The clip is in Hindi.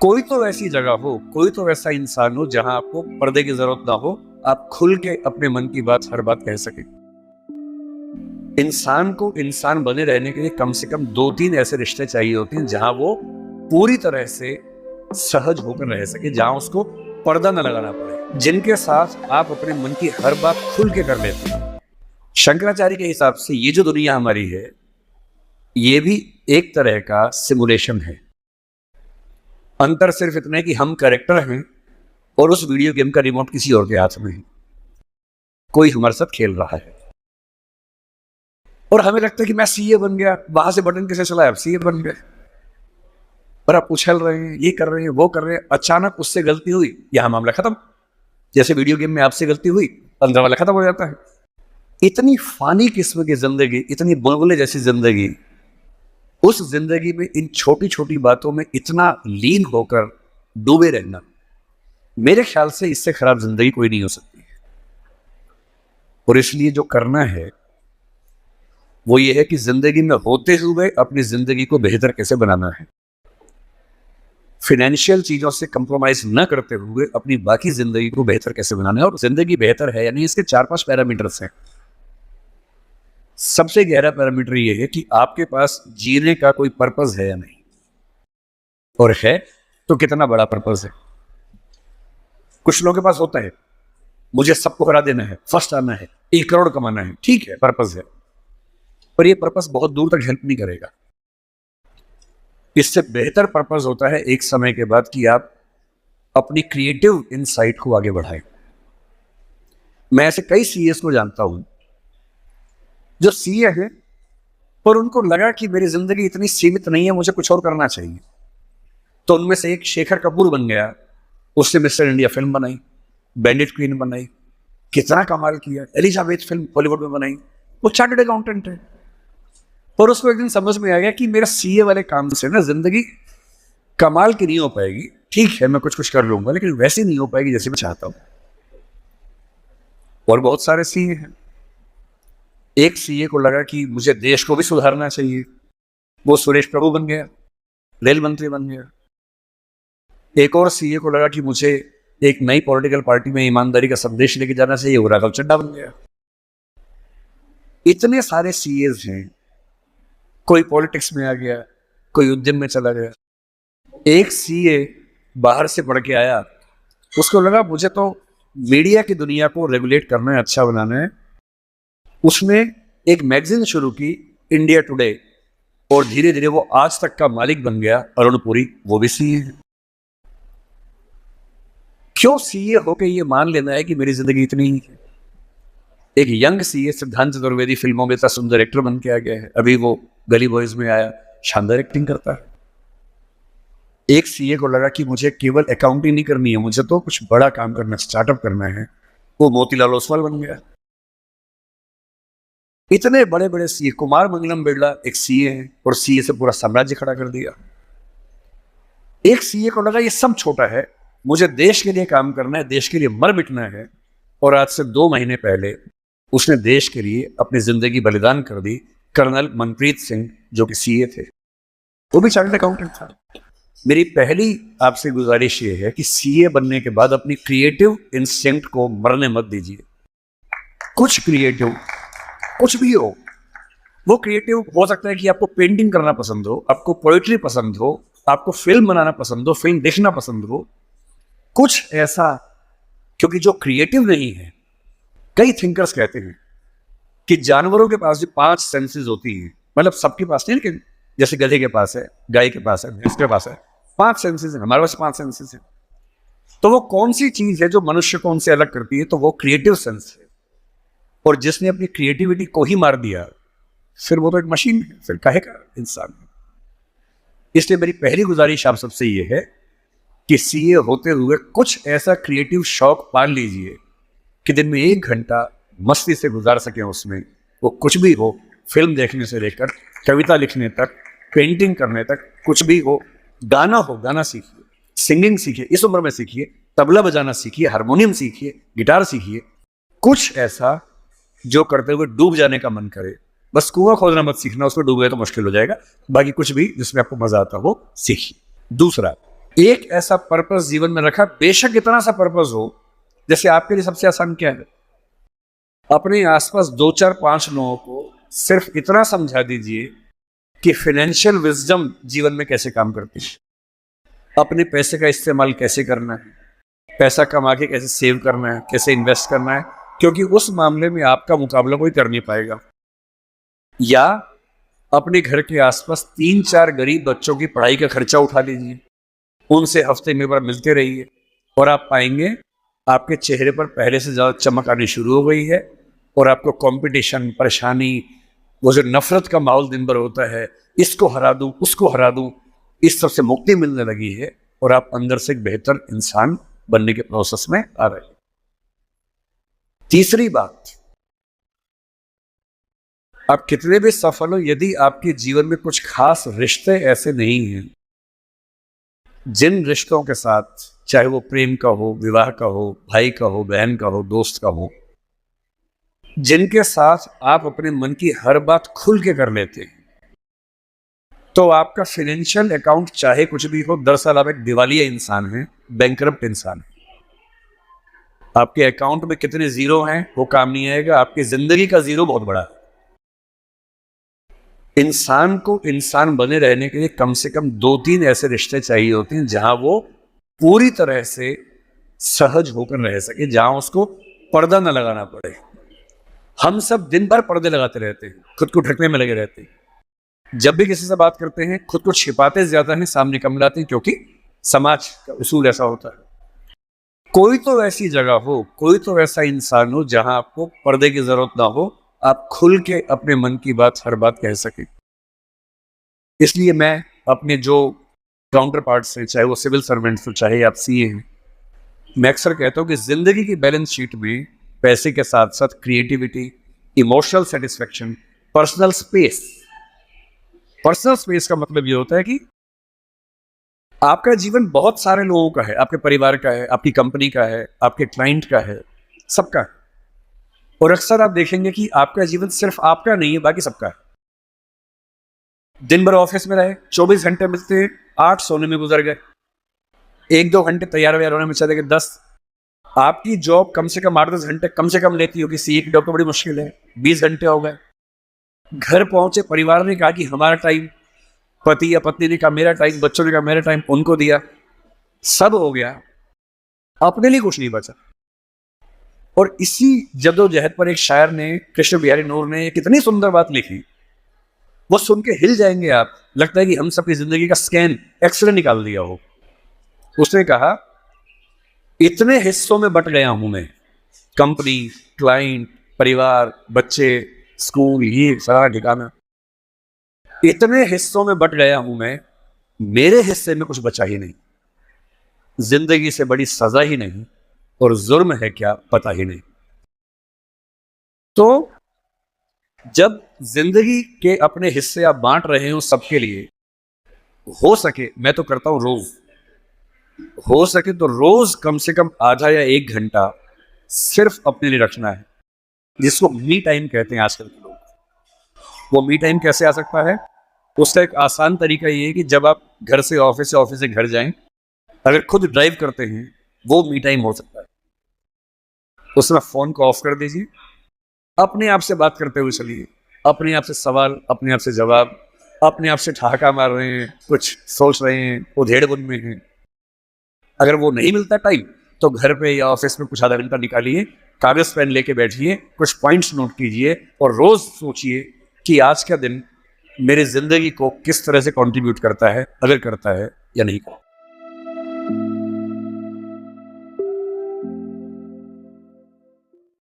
कोई तो ऐसी जगह हो, कोई तो ऐसा इंसान हो जहां आपको पर्दे की जरूरत ना हो, आप खुल के अपने मन की बात हर बात कह सके। इंसान को इंसान बने रहने के लिए कम से कम 2-3 ऐसे रिश्ते चाहिए होते हैं जहां वो पूरी तरह से सहज होकर रह सके, जहां उसको पर्दा न लगाना पड़े, जिनके साथ आप अपने मन की हर बात खुल के कर लेते हैं। शंकराचार्य के हिसाब से ये जो दुनिया हमारी है, ये भी एक तरह का सिमुलेशन है। अंतर सिर्फ इतना है कि हम कैरेक्टर हैं और उस वीडियो गेम का रिमोट किसी और के हाथ में है। कोई हमारे साथ खेल रहा है और हमें लगता है कि मैं सीए बन गया, वहां से बटन कैसे चलाया, अब सीए बन गए। पर आप उछल रहे हैं, ये कर रहे हैं, वो कर रहे हैं, अचानक उससे गलती हुई, यहां मामला खत्म। जैसे वीडियो गेम में आपसे गलती हुई, 15 वाला खत्म हो जाता है। इतनी फानी किस्म की जिंदगी, इतनी बुलबुले जैसी जिंदगी, उस जिंदगी में इन छोटी छोटी बातों में इतना लीन होकर डूबे रहना, मेरे ख्याल से इससे खराब जिंदगी कोई नहीं हो सकती। और इसलिए जो करना है वो ये है कि जिंदगी में होते हुए अपनी जिंदगी को बेहतर कैसे बनाना है। फाइनेंशियल चीजों से कंप्रोमाइज न करते हुए अपनी बाकी जिंदगी को बेहतर कैसे बनाना है। और जिंदगी बेहतर है यानी इसके 4-5 पैरामीटर्स हैं। सबसे गहरा पैरामीटर ये है कि आपके पास जीने का कोई पर्पस है या नहीं, और है तो कितना बड़ा पर्पस है। कुछ लोगों के पास होता है, मुझे सबको हरा देना है, फर्स्ट आना है, 1 करोड़ कमाना है, ठीक है, पर्पस है, पर ये पर्पस बहुत दूर तक हेल्प नहीं करेगा। इससे बेहतर पर्पस होता है एक समय के बाद कि आप अपनी क्रिएटिव इनसाइट को आगे बढ़ाएं। मैं ऐसे कई सीएस को जानता हूं जो सीए है, पर उनको लगा कि मेरी जिंदगी इतनी सीमित नहीं है, मुझे कुछ और करना चाहिए। तो उनमें से एक शेखर कपूर बन गया, उसने मिस्टर इंडिया फिल्म बनाई, बैंडिट क्वीन बनाई, कितना कमाल किया। एलिजाबेथ फिल्म बॉलीवुड में बनाई। वो चार्टर्ड अकाउंटेंट है, और उसको एक दिन समझ में आ गया कि मेरा सीए वाले काम से ना जिंदगी कमाल की नहीं हो पाएगी। ठीक है, मैं कुछ कुछ कर लूंगा, लेकिन वैसी नहीं हो पाएगी जैसे मैं चाहता हूं। और बहुत सारे सीए हैं। एक सीए को लगा कि मुझे देश को भी सुधारना चाहिए, वो सुरेश प्रभु बन गया, रेल मंत्री बन गया। एक और सीए को लगा कि मुझे एक नई पॉलिटिकल पार्टी में ईमानदारी का संदेश लेके जाना चाहिए, वो राघव चड्ढा बन गया। इतने सारे सीएस हैं, कोई पॉलिटिक्स में आ गया, कोई उद्यम में चला गया। एक सीए बाहर से पढ़ के आया, उसको लगा मुझे तो मीडिया की दुनिया को रेगुलेट करना है, अच्छा बनाना है। उसने एक मैगजीन शुरू की, इंडिया टुडे, और धीरे धीरे वो आज तक का मालिक बन गया। अरुण पुरी, वो भी सीए है। क्यों सीए होके ये मान लेना है कि मेरी जिंदगी इतनी ही है। एक यंग सीए सिद्धांत चतुर्वेदी फिल्मों में इतना सुंदर एक्टर बन के आ गया है, अभी वो गली बॉयज में आया, शानदार एक्टिंग करता है। एक सीए को लगा कि मुझे केवल अकाउंटिंग नहीं करनी है, मुझे तो कुछ बड़ा काम करना है, स्टार्टअप करना है, वो मोतीलाल ओसवाल बन गया। इतने बड़े बड़े सीए, कुमार मंगलम बिरला एक सीए है, और सीए से पूरा साम्राज्य खड़ा कर दिया। एक सीए को लगा ये सब छोटा है, मुझे देश के लिए काम करना है, देश के लिए मर मिटना है। और आज से 2 महीने पहले उसने देश के लिए अपनी जिंदगी बलिदान कर दी। कर्नल मनप्रीत सिंह, जो कि सीए थे, वो भी चार्टर्ड अकाउंटेंट था। मेरी पहली आपसे गुजारिश ये है कि सीए बनने के बाद अपनी क्रिएटिव इंस्टिंक्ट को मरने मत दीजिए। कुछ क्रिएटिव, कुछ भी हो, वो क्रिएटिव हो सकता है कि आपको पेंटिंग करना पसंद हो, आपको पोएट्री पसंद हो, आपको फिल्म बनाना पसंद हो, फिल्म देखना पसंद हो, कुछ ऐसा। क्योंकि जो क्रिएटिव नहीं है, कई थिंकर्स कहते हैं कि जानवरों के पास जो 5 सेंसेस होती हैं, मतलब सबके पास नहीं, लेकिन जैसे गधे के पास है, गाय के पास है, भैंस के पास है, 5 सेंसेस है, हमारे पास 5 सेंसेस है। तो वो कौन सी चीज है जो मनुष्य को उनसे अलग करती है? तो वो क्रिएटिव सेंस है। और जिसने अपनी क्रिएटिविटी को ही मार दिया, फिर वो तो एक मशीन है, फिर काहे का इंसान है। इसलिए मेरी पहली गुजारिश आप सबसे ये है कि सीए होते हुए कुछ ऐसा क्रिएटिव शौक पाल लीजिए कि दिन में 1 घंटा मस्ती से गुजार सकें उसमें। वो कुछ भी हो, फिल्म देखने से लेकर कविता लिखने तक, पेंटिंग करने तक, कुछ भी हो। गाना हो, गाना सीखिए, सिंगिंग सीखिए, इस उम्र में सीखिए, तबला बजाना सीखिए, हारमोनियम सीखिए, गिटार सीखिए। कुछ ऐसा जो करते हुए डूब जाने का मन करे। बस कुआं खोदना मत सीखना, उसमें डूब गए तो मुश्किल हो जाएगा। बाकी कुछ भी जिसमें आपको मजा आता हो सीखिए। दूसरा, एक ऐसा पर्पस जीवन में रखा, बेशक इतना सा पर्पस हो, जैसे आपके लिए सबसे आसान क्या है, अपने आसपास 2 4 5 लोगों को सिर्फ इतना समझा दीजिए कि फाइनेंशियल विजडम जीवन में कैसे काम करती है, अपने पैसे का इस्तेमाल कैसे करना है, पैसा कमा के कैसे सेव करना है, कैसे इन्वेस्ट करना है, क्योंकि उस मामले में आपका मुकाबला कोई कर नहीं पाएगा। या अपने घर के आसपास 3 4 गरीब बच्चों की पढ़ाई का खर्चा उठा लीजिए, उनसे हफ्ते में बार मिलते रहिए, और आप पाएंगे आपके चेहरे पर पहले से ज़्यादा चमक आनी शुरू हो गई है, और आपको कंपटीशन, परेशानी, वो जो नफरत का माहौल दिन भर होता है, इसको हरा दूं, उसको हरा दूं, इस सब से मुक्ति मिलने लगी है, और आप अंदर से एक बेहतर इंसान बनने के प्रोसेस में आ रहे हैं। तीसरी बात, आप कितने भी सफल हो, यदि आपके जीवन में कुछ खास रिश्ते ऐसे नहीं हैं, जिन रिश्तों के साथ, चाहे वो प्रेम का हो, विवाह का हो, भाई का हो, बहन का हो, दोस्त का हो, जिनके साथ आप अपने मन की हर बात खुल के कर लेते हैं, तो आपका फाइनेंशियल अकाउंट चाहे कुछ भी हो, दरअसल आप एक दिवालिया इंसान हैं, बैंकरप्ट इंसान है। आपके अकाउंट में कितने जीरो हैं वो काम नहीं आएगा, आपकी जिंदगी का जीरो बहुत बड़ा है। इंसान को इंसान बने रहने के लिए कम से कम 2 3 ऐसे रिश्ते चाहिए होते हैं जहां वो पूरी तरह से सहज होकर रह सके, जहां उसको पर्दा न लगाना पड़े। हम सब दिन भर पर्दे लगाते रहते हैं, खुद को ढकने में लगे रहते हैं। जब भी किसी से बात करते हैं, खुद को छिपाते ज्यादा हैं, सामने कम लाते हैं, क्योंकि समाज का उसूल ऐसा होता है। कोई तो ऐसी जगह हो, कोई तो ऐसा इंसान हो जहां आपको पर्दे की जरूरत ना हो, आप खुल के अपने मन की बात, हर बात कह सके। इसलिए मैं अपने जो काउंटर पार्ट्स हैं, चाहे वो सिविल सर्वेंट्स हो, चाहे आप सीए हैं, मैं अक्सर कहता हूँ कि जिंदगी की बैलेंस शीट में पैसे के साथ साथ creativity, emotional satisfaction, personal space का मतलब ये होता है कि आपका जीवन बहुत सारे लोगों का है, आपके परिवार का है, आपकी कंपनी का है, आपके क्लाइंट का है, सबका है। और अक्सर आप देखेंगे कि आपका जीवन सिर्फ आपका नहीं है, बाकी सबका है। दिन भर ऑफिस में रहे, 24 घंटे मिलते हैं, 8 सोने में गुजर गए, 1 2 घंटे तैयार व्यार होने में चले गए 10। आपकी जॉब कम से कम 8 10 घंटे कम से कम लेती होगी, सीए की जॉब तो बड़ी मुश्किल है, 20 घंटे हो गए। घर पहुंचे, परिवार ने कहा कि हमारा टाइम, पति या पत्नी ने कहा मेरा टाइम, बच्चों ने कहा मेरा टाइम, उनको दिया, सब हो गया, अपने लिए कुछ नहीं बचा। और इसी जद्दोजहद पर एक शायर ने, कृष्ण बिहारी नूर ने, कितनी सुंदर बात लिखी, वो सुन के हिल जाएंगे आप। लगता है कि हम सबकी जिंदगी का स्कैन, एक्सरे निकाल दिया हो। उसने कहा, इतने हिस्सों में बट गया हूं मैं, कंपनी, क्लाइंट, परिवार, बच्चे, स्कूल, ये सारा ठिकाना, इतने हिस्सों में बट गया हूं मैं, मेरे हिस्से में कुछ बचा ही नहीं। जिंदगी से बड़ी सजा ही नहीं, और जुर्म है क्या पता ही नहीं। तो जब जिंदगी के अपने हिस्से आप बांट रहे हो सबके लिए, हो सके, मैं तो करता हूं रोज, हो सके तो रोज कम से कम आधा या 1 घंटा सिर्फ अपने लिए रखना है, जिसको मी टाइम कहते हैं आजकल के लोग। वो मी टाइम कैसे आ सकता है? उसका एक आसान तरीका ये है कि जब आप घर से ऑफिस से, ऑफिस से घर जाएं, अगर खुद ड्राइव करते हैं, वो मी टाइम हो सकता है। उसमें फोन को ऑफ कर दीजिए, अपने आप से बात करते हुए चलिए, अपने आप से सवाल, अपने आप से जवाब, अपने आप से ठहाका मार रहे हैं, कुछ सोच रहे हैं, उधेड़-बुन में हैं। अगर वो नहीं मिलता टाइम, तो घर पे या ऑफिस में कुछ आधा घंटा निकालिए, कागज पेन लेके बैठिए, कुछ पॉइंट्स नोट कीजिए, और रोज सोचिए कि आज का दिन मेरी जिंदगी को किस तरह से कंट्रीब्यूट करता है, अगर करता है या नहीं करता।